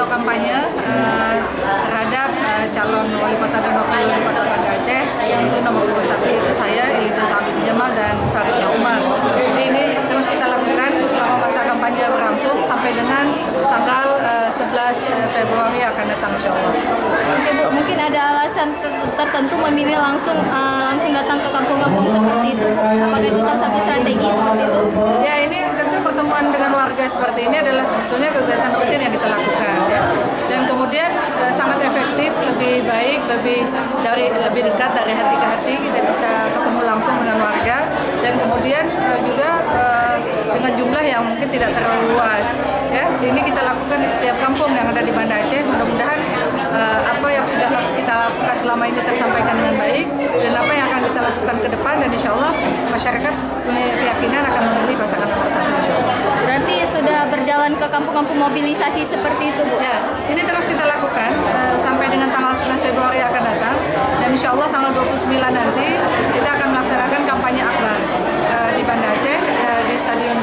kampanye terhadap calon wali kota dan wakil wali kota Banda Aceh, yaitu nomor 1 yaitu saya, Eliza Saabidin Jamal dan Farid Umar. Jadi ini terus kita lakukan selama masa kampanye berlangsung sampai dengan tanggal 11 Februari akan datang, insya Allah. Oke Bu, mungkin ada alasan tertentu memilih langsung datang ke kampung-kampung seperti itu, Bu? Apakah itu salah satu strategi seperti itu? Ya, ini tentu pertemuan dengan warga seperti ini adalah sebetulnya kegiatan rutin yang kita lakukan, ya. Dan kemudian sangat efektif, lebih baik, lebih dekat dari hati ke hati, kita bisa ketemu langsung dengan warga, dan kemudian juga dengan jumlah yang mungkin tidak terlalu luas, ya. Ini kita lakukan di setiap kampung yang ada di Banda Aceh. Mudah-mudahan apa yang sudah kita lakukan selama ini tersampaikan dengan baik, dan apa yang akan kita lakukan ke depan, dan insya Allah masyarakat punya keyakinan akan memilih pasangan nomor 1, insya Allah. Berarti sudah berjalan ke kampung-kampung mobilisasi seperti itu, Bu? Ya, ini terus kita lakukan sampai dengan tanggal 11 Februari akan datang, dan insya Allah tanggal 29 nanti kita akan melaksanakan kampanye akbar di Banda Aceh, di Stadion